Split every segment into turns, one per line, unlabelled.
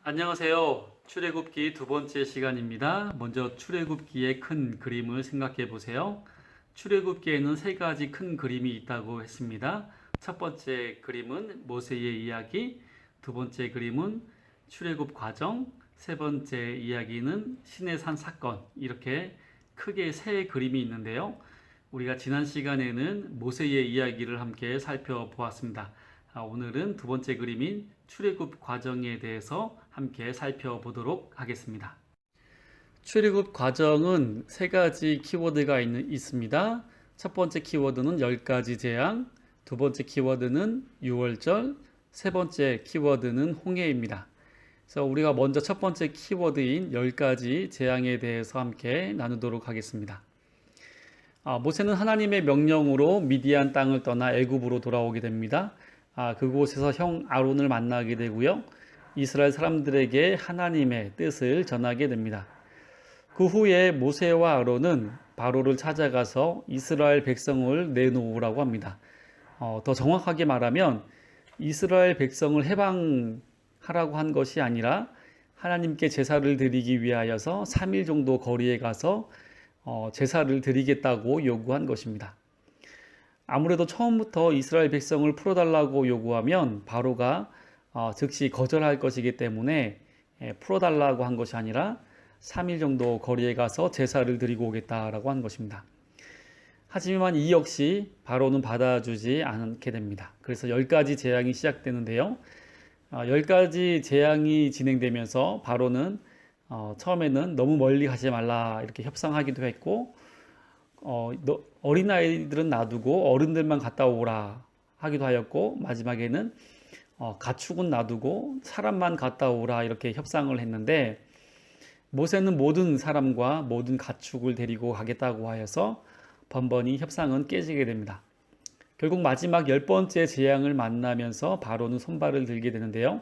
안녕하세요. 출애굽기 두 번째 시간입니다. 먼저 출애굽기의 큰 그림을 생각해 보세요. 출애굽기에는 세 가지 큰 그림이 있다고 했습니다. 첫 번째 그림은 모세의 이야기, 두 번째 그림은 출애굽 과정, 세 번째 이야기는 시내산 사건. 이렇게 크게 세 그림이 있는데요. 우리가 지난 시간에는 모세의 이야기를 함께 살펴보았습니다. 오늘은 두 번째 그림인 출애굽 과정에 대해서 함께 살펴보도록 하겠습니다. 출애굽 과정은 세 가지 키워드가 있습니다. 첫 번째 키워드는 10가지 재앙, 두 번째 키워드는 유월절, 세 번째 키워드는 홍해입니다. 그래서 우리가 먼저 첫 번째 키워드인 10가지 재앙에 대해서 함께 나누도록 하겠습니다. 모세는 하나님의 명령으로 미디안 땅을 떠나 애굽으로 돌아오게 됩니다. 그곳에서 형 아론을 만나게 되고요. 이스라엘 사람들에게 하나님의 뜻을 전하게 됩니다. 그 후에 모세와 아론은 바로를 찾아가서 이스라엘 백성을 내놓으라고 합니다. 더 정확하게 말하면 이스라엘 백성을 해방하라고 한 것이 아니라 하나님께 제사를 드리기 위하여서 3일 정도 거리에 가서 제사를 드리겠다고 요구한 것입니다. 아무래도 처음부터 이스라엘 백성을 풀어달라고 요구하면 바로가 즉시 거절할 것이기 때문에 풀어달라고 한 것이 아니라 3일 정도 거리에 가서 제사를 드리고 오겠다라고 한 것입니다. 하지만 이 역시 바로는 받아주지 않게 됩니다. 그래서 10가지 재앙이 시작되는데요. 10가지 재앙이 진행되면서 바로는 처음에는 너무 멀리 가지 말라 이렇게 협상하기도 했고 어린아이들은 놔두고 어른들만 갔다 오라 하기도 하였고 마지막에는 가축은 놔두고 사람만 갔다 오라 이렇게 협상을 했는데 모세는 모든 사람과 모든 가축을 데리고 가겠다고 하여서 번번이 협상은 깨지게 됩니다. 결국 마지막 10번째 재앙을 만나면서 바로는 손발을 들게 되는데요.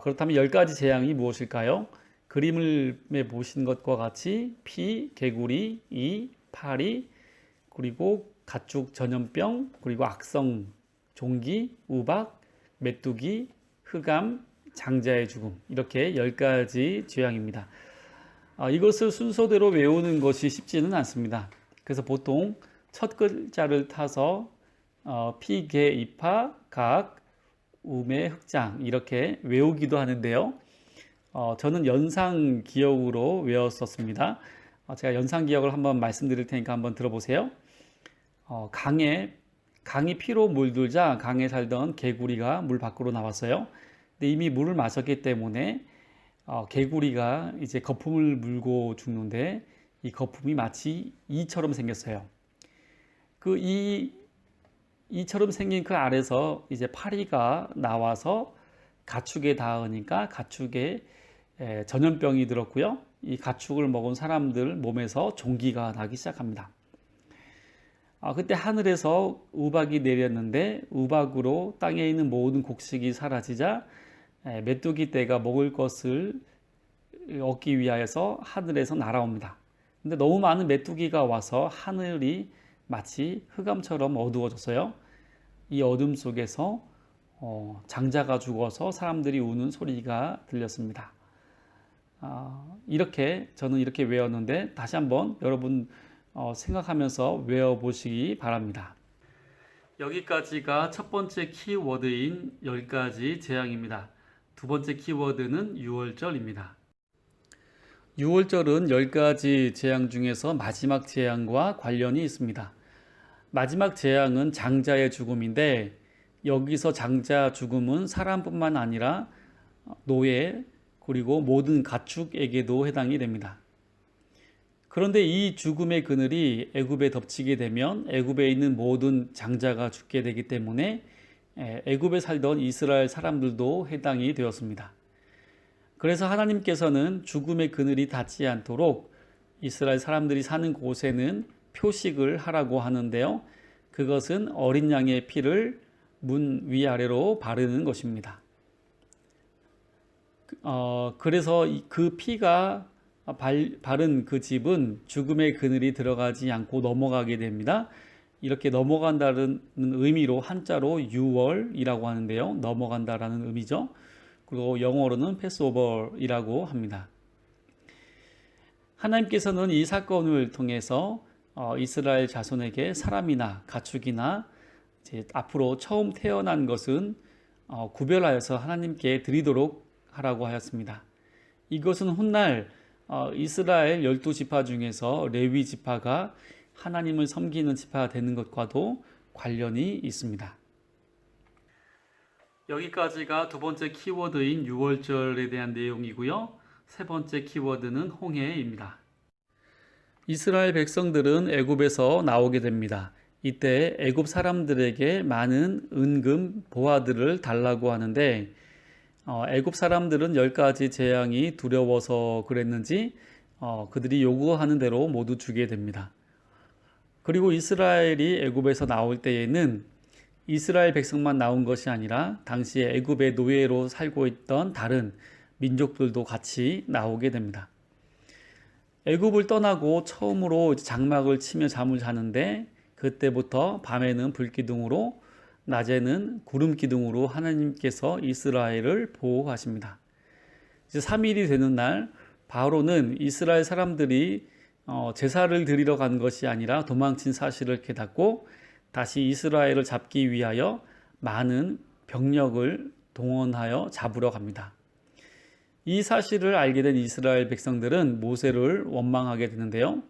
그렇다면 10가지 재앙이 무엇일까요? 그림을 보신 것과 같이 피, 개구리, 이, 파리, 그리고 가축 전염병, 그리고 악성, 종기, 우박, 메뚜기, 흑암, 장자의 죽음 이렇게 10가지 재앙입니다. 이것을 순서대로 외우는 것이 쉽지는 않습니다. 그래서 보통 첫 글자를 타서 피, 개, 이파, 각, 우매, 흑장 이렇게 외우기도 하는데요. 저는 연상 기억으로 외웠었습니다. 제가 연상 기억을 한번 말씀드릴 테니까 한번 들어보세요. 강이 피로 물들자 강에 살던 개구리가 물 밖으로 나왔어요. 근데 이미 물을 마셨기 때문에 개구리가 이제 거품을 물고 죽는데 이 거품이 마치 이처럼 생겼어요. 이처럼 생긴 그 알에서 이제 파리가 나와서 가축에 닿으니까 가축에 전염병이 들었고요. 이 가축을 먹은 사람들 몸에서 종기가 나기 시작합니다. 그때 하늘에서 우박이 내렸는데 우박으로 땅에 있는 모든 곡식이 사라지자 메뚜기 떼가 먹을 것을 얻기 위하여서 하늘에서 날아옵니다. 근데 너무 많은 메뚜기가 와서 하늘이 마치 흑암처럼 어두워졌어요. 이 어둠 속에서 장자가 죽어서 사람들이 우는 소리가 들렸습니다. 저는 이렇게 외웠는데 다시 한번 여러분 생각하면서 외워보시기 바랍니다. 여기까지가 첫 번째 키워드인 10가지 재앙입니다. 두 번째 키워드는 유월절입니다. 유월절은 10가지 재앙 중에서 마지막 재앙과 관련이 있습니다. 마지막 재앙은 장자의 죽음인데 여기서 장자 죽음은 사람뿐만 아니라 노예 그리고 모든 가축에게도 해당이 됩니다. 그런데 이 죽음의 그늘이 애굽에 덮치게 되면 애굽에 있는 모든 장자가 죽게 되기 때문에 애굽에 살던 이스라엘 사람들도 해당이 되었습니다. 그래서 하나님께서는 죽음의 그늘이 닿지 않도록 이스라엘 사람들이 사는 곳에는 표식을 하라고 하는데요. 그것은 어린 양의 피를 문 위아래로 바르는 것입니다. 그래서 그 피가 바른 그 집은 죽음의 그늘이 들어가지 않고 넘어가게 됩니다. 이렇게 넘어간다는 의미로 한자로 유월이라고 하는데요. 넘어간다라는 의미죠. 그리고 영어로는 패스오버이라고 합니다. 하나님께서는 이 사건을 통해서 이스라엘 자손에게 사람이나 가축이나 이제 앞으로 처음 태어난 것은 구별하여서 하나님께 드리도록 하라고 하였습니다. 이것은 훗날 이스라엘 12지파 중에서 레위 지파가 하나님을 섬기는 지파가 되는 것과도 관련이 있습니다. 여기까지가 두 번째 키워드인 유월절에 대한 내용이고요. 세 번째 키워드는 홍해입니다. 이스라엘 백성들은 애굽에서 나오게 됩니다. 이때 애굽 사람들에게 많은 은금, 보화들을 달라고 하는데 애굽 사람들은 10가지 재앙이 두려워서 그랬는지 그들이 요구하는 대로 모두 주게 됩니다. 그리고 이스라엘이 애굽에서 나올 때에는 이스라엘 백성만 나온 것이 아니라 당시에 애굽의 노예로 살고 있던 다른 민족들도 같이 나오게 됩니다. 애굽을 떠나고 처음으로 장막을 치며 잠을 자는데 그때부터 밤에는 불기둥으로 낮에는 구름기둥으로 하나님께서 이스라엘을 보호하십니다. 이제 3일이 되는 날 바로는 이스라엘 사람들이 제사를 드리러 간 것이 아니라 도망친 사실을 깨닫고 다시 이스라엘을 잡기 위하여 많은 병력을 동원하여 잡으러 갑니다. 이 사실을 알게 된 이스라엘 백성들은 모세를 원망하게 되는데요.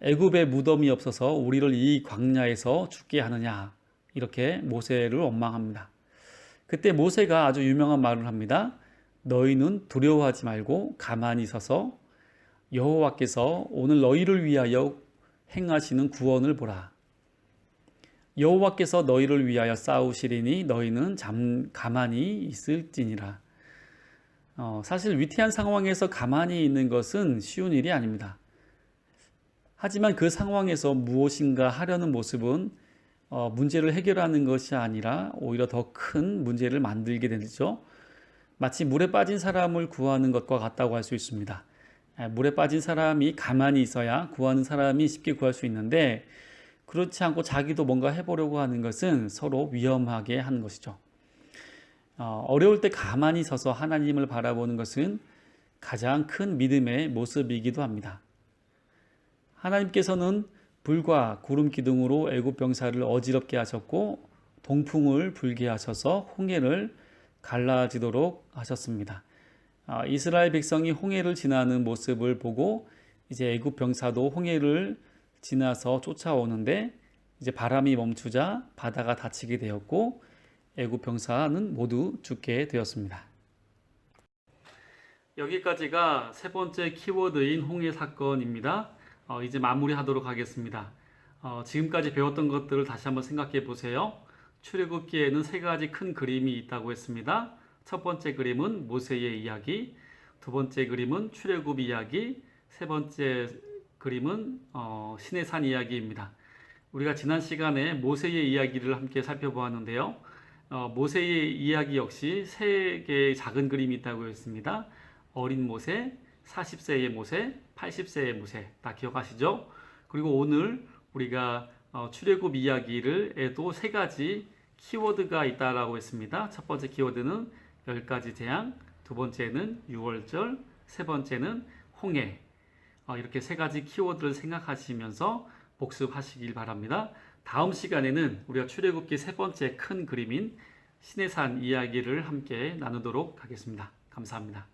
애굽에 무덤이 없어서 우리를 이 광야에서 죽게 하느냐 이렇게 모세를 원망합니다. 그때 모세가 아주 유명한 말을 합니다. 너희는 두려워하지 말고 가만히 서서 여호와께서 오늘 너희를 위하여 행하시는 구원을 보라. 여호와께서 너희를 위하여 싸우시리니 너희는 가만히 있을지니라. 사실 위태한 상황에서 가만히 있는 것은 쉬운 일이 아닙니다. 하지만 그 상황에서 무엇인가 하려는 모습은 문제를 해결하는 것이 아니라 오히려 더 큰 문제를 만들게 되죠. 마치 물에 빠진 사람을 구하는 것과 같다고 할 수 있습니다. 물에 빠진 사람이 가만히 있어야 구하는 사람이 쉽게 구할 수 있는데 그렇지 않고 자기도 뭔가 해보려고 하는 것은 서로 위험하게 하는 것이죠. 어려울 때 가만히 서서 하나님을 바라보는 것은 가장 큰 믿음의 모습이기도 합니다. 하나님께서는 불과 구름 기둥으로 애굽 병사를 어지럽게 하셨고 동풍을 불게 하셔서 홍해를 갈라지도록 하셨습니다. 이스라엘 백성이 홍해를 지나는 모습을 보고 이제 애굽 병사도 홍해를 지나서 쫓아오는데 이제 바람이 멈추자 바다가 닫히게 되었고 애굽 병사는 모두 죽게 되었습니다. 여기까지가 세 번째 키워드인 홍해 사건입니다. 이제 마무리하도록 하겠습니다. 지금까지 배웠던 것들을 다시 한번 생각해 보세요. 출애굽기에는 세 가지 큰 그림이 있다고 했습니다. 첫 번째 그림은 모세의 이야기, 두 번째 그림은 출애굽 이야기, 세 번째 그림은 시내산 이야기입니다. 우리가 지난 시간에 모세의 이야기를 함께 살펴보았는데요. 모세의 이야기 역시 세 개의 작은 그림이 있다고 했습니다. 어린 모세, 40세의 모세, 80세의 모세 다 기억하시죠? 그리고 오늘 우리가 출애굽 이야기를에도 세 가지 키워드가 있다라고 했습니다. 첫 번째 키워드는 10가지 재앙, 두 번째는 유월절, 세 번째는 홍해. 이렇게 세 가지 키워드를 생각하시면서 복습하시길 바랍니다. 다음 시간에는 우리가 출애굽기 세 번째 큰 그림인 시내산 이야기를 함께 나누도록 하겠습니다. 감사합니다.